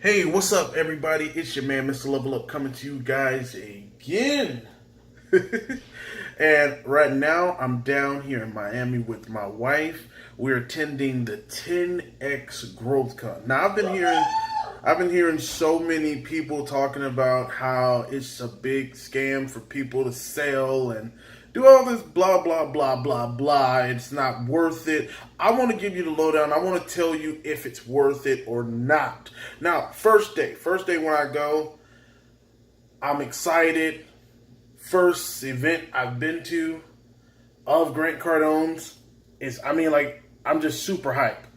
Hey, what's up, everybody? It's your man, Mr. Level Up, coming to you guys again. And right now, I'm down here in Miami with my wife. We're attending the 10X Growth Con. Now, I've been hearing so many people talking about how it's a big scam for people to sell and do all this blah blah blah blah blah. It's not worth it. I want to give you the lowdown. I want to tell you if it's worth it or not. Now, first day when I go, I'm excited. First event I've been to of Grant Cardone's is, I'm just super hyped.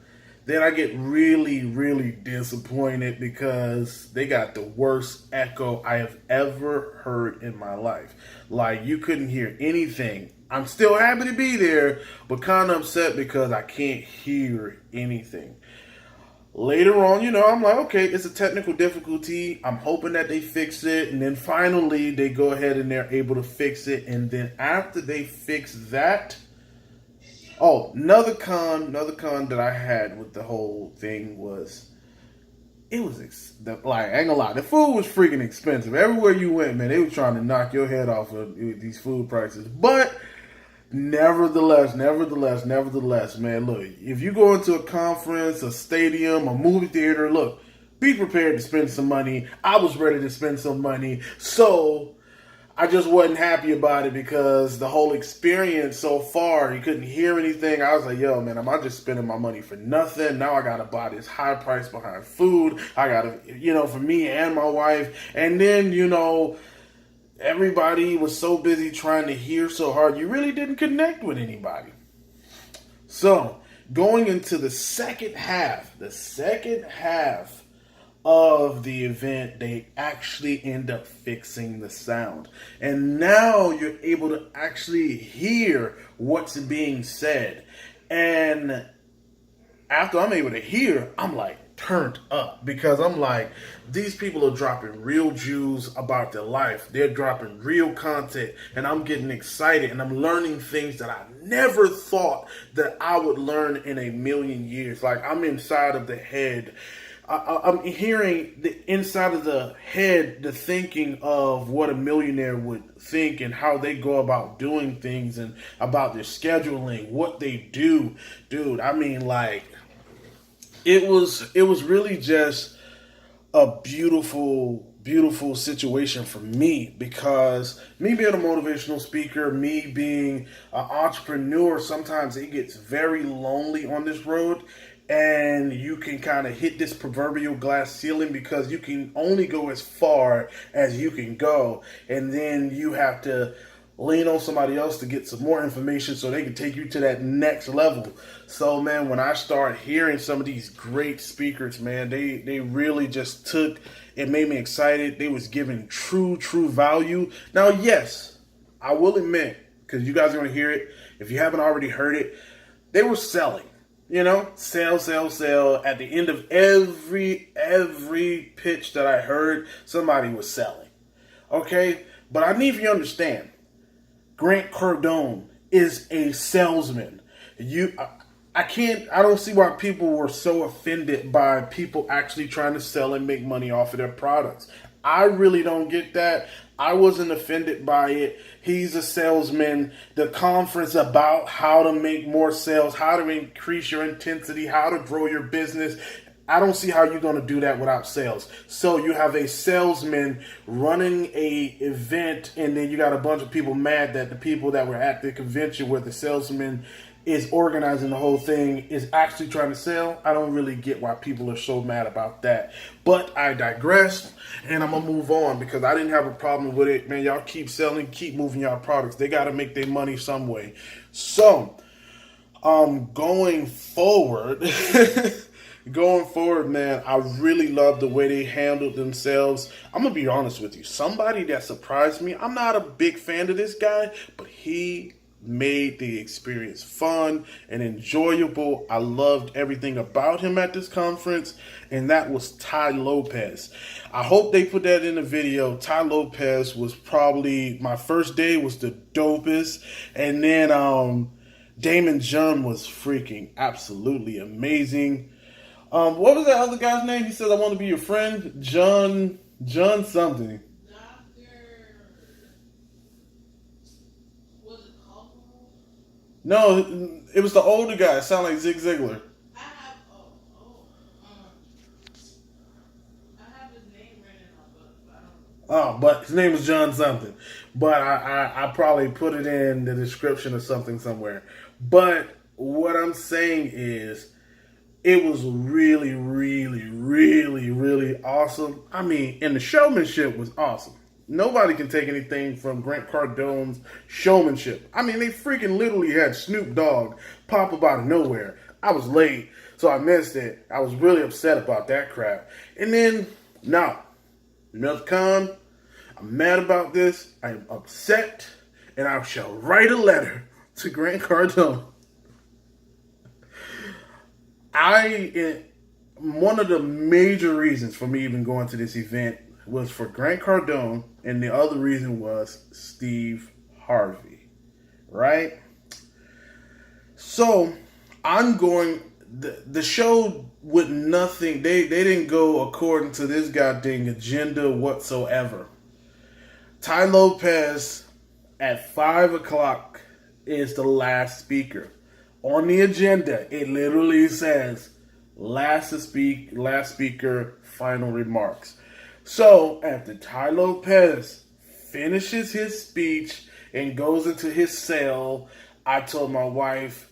Then I get really, really disappointed because they got the worst echo I have ever heard in my life. Like, you couldn't hear anything. I'm still happy to be there, but kind of upset because I can't hear anything. Later on, I'm like, okay, it's a technical difficulty. I'm hoping that they fix it. And then finally, they go ahead and they're able to fix it. And then after they fix that, oh, another con that I had with the whole thing was, I ain't gonna lie, the food was freaking expensive. Everywhere you went, man, they were trying to knock your head off of these food prices. But nevertheless, man, look, if you go into a conference, a stadium, a movie theater, look, be prepared to spend some money. I was ready to spend some money, so I just wasn't happy about it because the whole experience so far, you couldn't hear anything. I was like, yo, man, am I just spending my money for nothing? Now I got to buy this high price behind food. I got to, for me and my wife. And then, everybody was so busy trying to hear so hard, you really didn't connect with anybody. So, going into the second half of the event, they actually end up fixing the sound. And now you're able to actually hear what's being said. And after I'm able to hear, I'm like turned up because I'm like, these people are dropping real Jews about their life. They're dropping real content, and I'm getting excited, and I'm learning things that I never thought that I would learn in a million years. Like, I'm inside of the head. I'm hearing the inside of the head, the thinking of what a millionaire would think and how they go about doing things and about their scheduling, what they do. Dude, it was really just a beautiful situation for me, because me being a motivational speaker, me being an entrepreneur, sometimes it gets very lonely on this road. And you can kind of hit this proverbial glass ceiling because you can only go as far as you can go. And then you have to lean on somebody else to get some more information so they can take you to that next level. So, man, when I start hearing some of these great speakers, man, they really just it made me excited. They was giving true value. Now, yes, I will admit, because you guys are going to hear it, if you haven't already heard it, they were selling. Sell. At the end of every pitch that I heard, somebody was selling. Okay? But I need you to understand, Grant Cardone is a salesman. I don't see why people were so offended by people actually trying to sell and make money off of their products. I really don't get that. I wasn't offended by it. He's a salesman. The conference about how to make more sales, how to increase your intensity, how to grow your business. I don't see how you're going to do that without sales. So you have a salesman running a event, and then you got a bunch of people mad that the people that were at the convention where the salesman is organizing the whole thing is actually trying to sell. I don't really get why people are so mad about that. But I digress, and I'm going to move on because I didn't have a problem with it. Man, y'all keep selling, keep moving y'all products. They got to make their money some way. So, going forward, man, I really love the way they handled themselves. I'm going to be honest with you. Somebody that surprised me, I'm not a big fan of this guy, but he made the experience fun and enjoyable. I loved everything about him at this conference, and that was Tai Lopez. I hope they put that in the video. Tai Lopez was probably, my first day was the dopest, and then Damon John was freaking absolutely amazing. What was that other guy's name? He said, "I want to be your friend." John something. No, it was the older guy. It sounded like Zig Ziglar. Oh, but his name was John something. But I probably put it in the description or something somewhere. But what I'm saying is, it was really, really, really, really awesome. I mean, and the showmanship was awesome. Nobody can take anything from Grant Cardone's showmanship. I mean, they freaking literally had Snoop Dogg pop up out of nowhere. I was late, so I missed it. I was really upset about that crap. And then, now, Con, I'm mad about this. I am upset, and I shall write a letter to Grant Cardone. One of the major reasons for me even going to this event was for Grant Cardone, and the other reason was Steve Harvey, right? So I'm going. The show with nothing. They didn't go according to this goddamn agenda whatsoever. Ty Lopez at 5 o'clock is the last speaker. On the agenda, it literally says last speaker, final remarks. So after Ty Lopez finishes his speech and goes into his cell, I told my wife,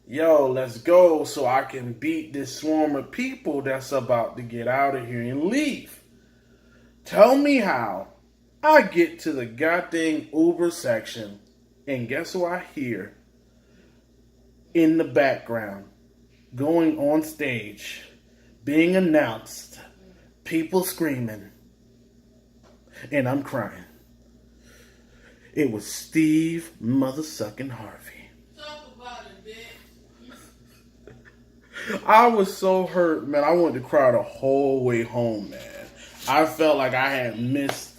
"Yo, let's go so I can beat this swarm of people that's about to get out of here and leave." Tell me how. I get to the goddamn Uber section, and guess who I hear in the background, going on stage, being announced, people screaming, and I'm crying. It was Steve motherfucking Harvey. Talk about it, bitch. I was so hurt, man. I wanted to cry the whole way home, man. I felt like I had missed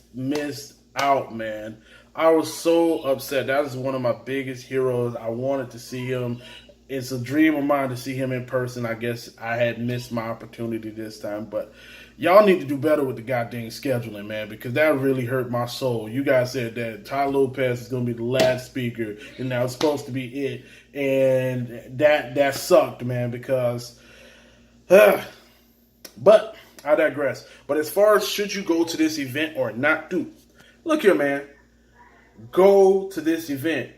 out, man. I was so upset. That was one of my biggest heroes. I wanted to see him. It's a dream of mine to see him in person. I guess I had missed my opportunity this time, but y'all need to do better with the goddamn scheduling, man, because that really hurt my soul. You guys said that Ty Lopez is going to be the last speaker, and that was supposed to be it, and that sucked, man, because, but I digress. But as far as should you go to this event or not, dude, look here, man, go to this event.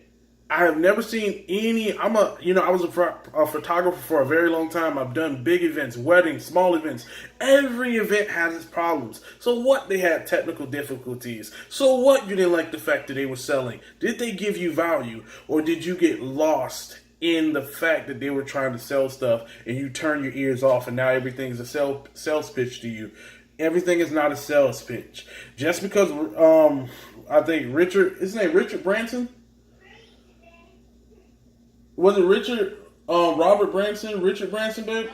I have never seen any. I was a photographer for a very long time. I've done big events, weddings, small events. Every event has its problems. So what? They had technical difficulties. So what? You didn't like the fact that they were selling. Did they give you value, or did you get lost in the fact that they were trying to sell stuff and you turn your ears off and now everything's a sales pitch to you? Everything is not a sales pitch. Just because I think his name Richard Branson. Was it Richard Robert Branson? Richard Branson, babe?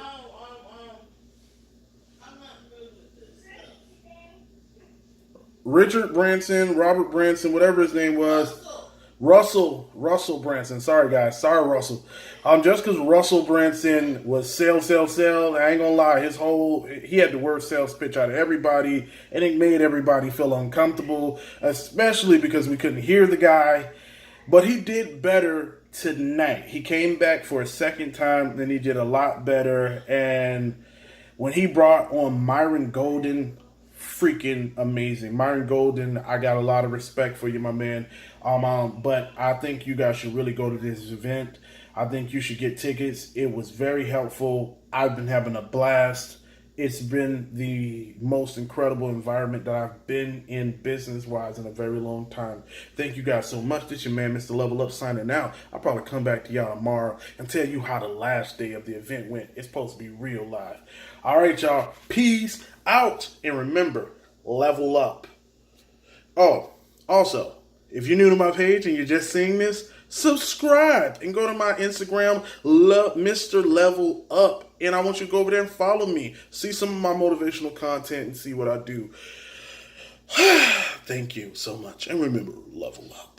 I'm not good with this. Richard Branson, Robert Branson, whatever his name was. Russell Branson. Sorry, guys. Sorry, Russell. Just because Russell Branson was sell, I ain't gonna lie. He had the worst sales pitch out of everybody, and it made everybody feel uncomfortable, especially because we couldn't hear the guy. But he did better tonight. He came back for a second time, then he did a lot better. And when he brought on Myron Golden, freaking amazing. Myron Golden, I got a lot of respect for you, my man. But I think you guys should really go to this event. I think you should get tickets. It was very helpful. I've been having a blast. It's been the most incredible environment that I've been in business-wise in a very long time. Thank you guys so much. This is your man, Mr. Level Up, signing out. I'll probably come back to y'all tomorrow and tell you how the last day of the event went. It's supposed to be real live. All right, y'all. Peace out. And remember, level up. Oh, also, if you're new to my page and you're just seeing this, subscribe and go to my Instagram, Mr. Level Up. And I want you to go over there and follow me. See some of my motivational content and see what I do. Thank you so much. And remember, level up.